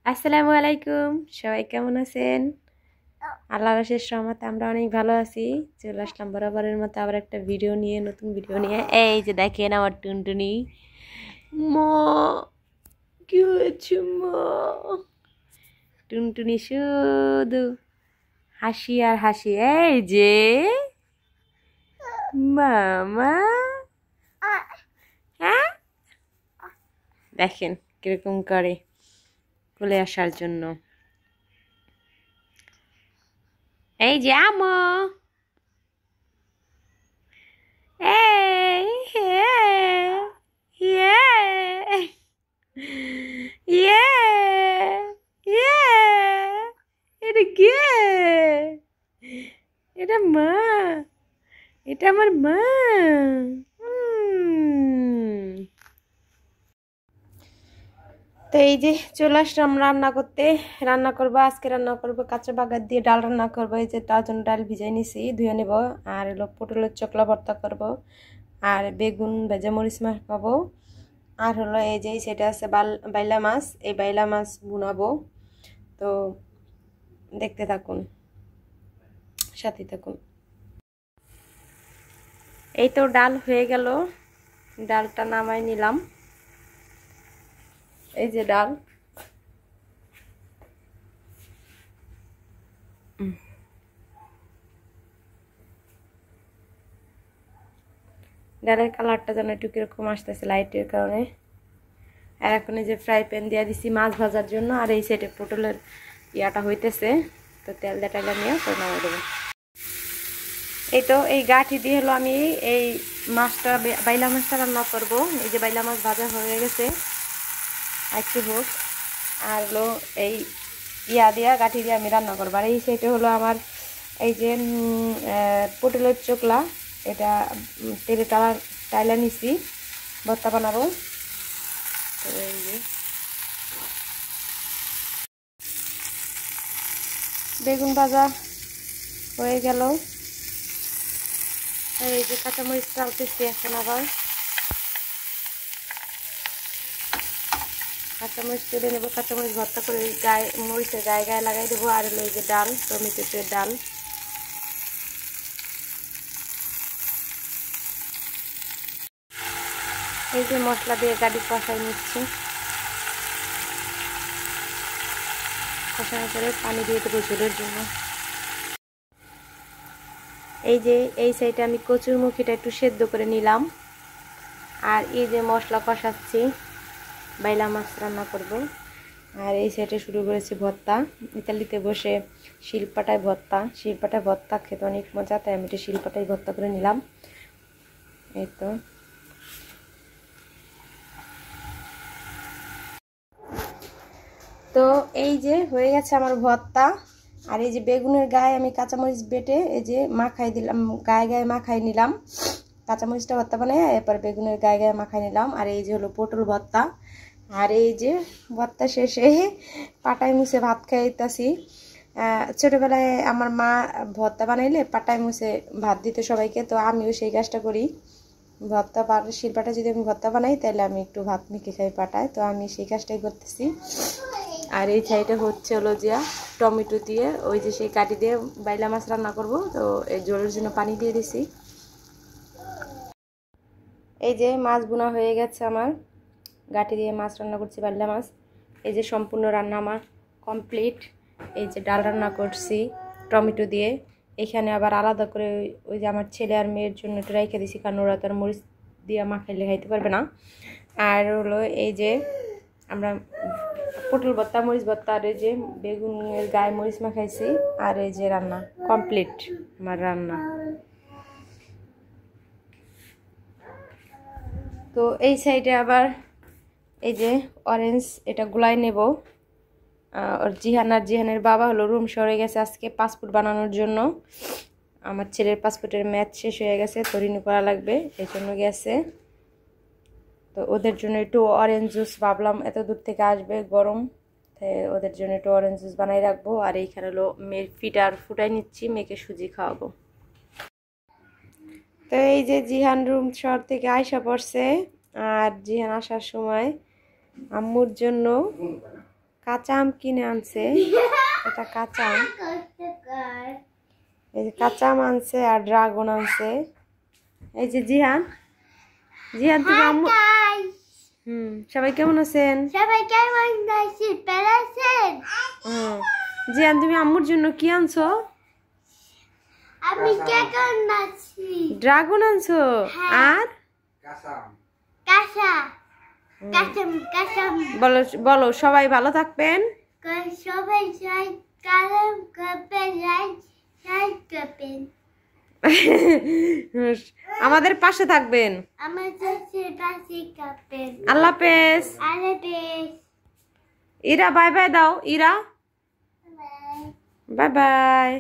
আসসালামু আলাইকুম, সবাই কেমন আছেন? আল্লাহর অশেষ রহমতে আমরা অনেক ভালো আছি। চলে আসলাম বরাবরের মতো আবার একটা ভিডিও নিয়ে, নতুন ভিডিও নিয়ে। এই যে দেখেন আমার টুনটুনি। মা, কি হয়েছে মা? টুনটুনি শুধু হাসি আর হাসি। এই যে মামা, হ্যাঁ দেখেন কিরকম করে কোলে আসার জন্য। এই যে আমো, এই ইয়ে ইয়ে ইয়ে, এটা কে? এটা মা, এটা আমার মা। তো এই যে চলে আসলাম রান্না করতে। রান্না করবো, আজকে রান্না করবো কাঁচা বাগার দিয়ে ডাল রান্না করবো। এই যে তার জন্য ডাল ভিজাই নিছি, ধুয়ে নেব। আর হলো পটলের চকলা ভর্তা করব, আর বেগুন ভেজা মরিচ মাখাবো। আর হলো এই যে সেটা আছে বাইলা মাছ, এই বাইলা মাছ বুনাবো। তো দেখতে থাকুন, সাথে থাকুন। এই তো ডাল হয়ে গেল, ডালটা নামাই নিলাম। এই যে ডাল, ডালের কালারটা যেন একটু কিরকম আসতেছে লাইটের কারণে। আর এখন এই যে ফ্রাই প্যান দিয়ে দিছি মাছ ভাজার জন্য, আর এই সাইডে পটলের ইয়াটা হইতেছে। তো তেল দেটাইলা নিয়ে তো নামাই দেবো। এই তো এই গাঠি দিয়ে হলো আমি এই মাছটা, বাইলা মাছটা রান্না করবো। এই যে বাইলা মাছ ভাজা হয়ে গেছে, একটু হোক। আর হলো এই ইয়া দিয়া গাঠি দিয়ে আমি রান্না করবো। আর এই সাইডে হলো আমার এই যে পটলের চোকলা, এটা তেলে টাইলা নিছি, ভর্তা বানাবো। তো এই যে বেগুন ভাজা হয়ে গেল। এই যে কাঁচামরিচ ডালতেছি এখন আবার। কাঁচামরিচ তুলে নেবো, কাঁচামরিচ ভর্তা করে গায়ে মরিচের গায়ে গায়ে লাগাই দেবো। আর হলো এই যে ডাল, টমেটোর ডাল। এই যে মশলা দিয়ে গাড়ি কষাই নিচ্ছি। কষানোর পরে পানি দিয়ে দেবো ঝোলের জন্য। এই যে এই সাইডে আমি কচুর মুখিটা একটু সেদ্ধ করে নিলাম। আর এই যে মশলা কষাচ্ছি, বাইলা মাছ রান্না করব। আর এই সাইডে শুরু করেছি ভর্তা। ইতালিতে বসে শিলপাটায় ভর্তা খেতে অনেক মজা, তাই আমি একটু শিলপাটায় ভর্তা করে নিলাম। এই তো তো এই যে হয়ে গেছে আমার ভর্তা। আর এই যে বেগুনের গায়ে আমি কাঁচামরিচ বেটে এই যে মাখাই দিলাম, গায়ে গায়ে মাখাই নিলাম। কাঁচামরিচটা ভর্তা বানাই, এরপর বেগুনের গায়ে গায়ে মাখাই নিলাম। আর এই যে হলো পটল ভর্তা। আর এই যে ভর্তা শেষে পাটায় মুছে ভাত খাইতেছি। ছোটোবেলায় আমার মা ভর্তা বানাইলে পাটায় মুছে ভাত দিত সবাইকে, তো আমিও সেই কাজটা করি। ভর্তা শিলপাটা যদি আমি ভর্তা বানাই তাহলে আমি একটু ভাত মেখে খাই পাটায়, তো আমি সেই কাজটাই করতেছি। আর এই সাইডে হচ্ছে হলো যে টমেটো দিয়ে ওই যে সেই কাটি দিয়ে বাইলা মাছ রান্না করব। তো এই ঝোলের জন্য পানি দিয়ে দিছি। এই যে মাছ বোনা হয়ে গেছে আমার, গাটি দিয়ে মাছ রান্না করছি, বাইলা মাছ। এই যে সম্পূর্ণ রান্না আমার কমপ্লিট। এই যে ডাল রান্না করছি টমেটো দিয়ে। এখানে আবার আলাদা করে ওই যে আমার ছেলে আর মেয়ের জন্য একটু রেখে দিছি, কারণ ওরা তো আর মরিচ দিয়ে মাখাইলে খাইতে পারবে না। আর হলো এই যে আমরা পটল ভর্তা, মরিচ ভর্তা, আর এই যে বেগুনের গায়ে মরিচ মাখাইছি। আর এই যে রান্না কমপ্লিট আমার রান্না। তো এই সাইডে আবার এই যে অরেঞ্জ, এটা গুলাই নেব। আর জিহানের বাবা হলো রুম সরে গেছে আজকে পাসপোর্ট বানানোর জন্য। আমার ছেলের পাসপোর্টের ম্যাচ শেষ হয়ে গেছে, তো রিনিউ করা লাগবে, এই জন্য গেছে। তো ওদের জন্য একটু অরেঞ্জ জুস ভাবলাম, এত দূর থেকে আসবে গরম, তাই ওদের জন্য একটু অরেঞ্জ জুস বানাই রাখবো। আর এইখানে হলো মেয়ের ফিটার ফুটাই নিচ্ছি, মেয়েকে সুজি খাওয়াবো। তো এই যে জিহান রুম শহর থেকে আয়সা পড়ছে। আর জিহান আসার সময় আম্মুর জন্য কাঁচা আম কিনে আনছে, এটা কাঁচা আম, এই যে কাঁচা আম আনছে আর ড্রাগন আনছে। এই যে জিহান, জিহান তুমি আম্মু, সবাই কেমন আছেন? জিহান তুমি আম্মুর জন্য কি আনছো? ড্রাগন আনছো আর বলো বলো সবাই ভালো থাকবেন, আমাদের পাশে থাকবেন, আল্লাহ হাফেজ। ইরা বাই বাই দাও, ইরা বাই বাই।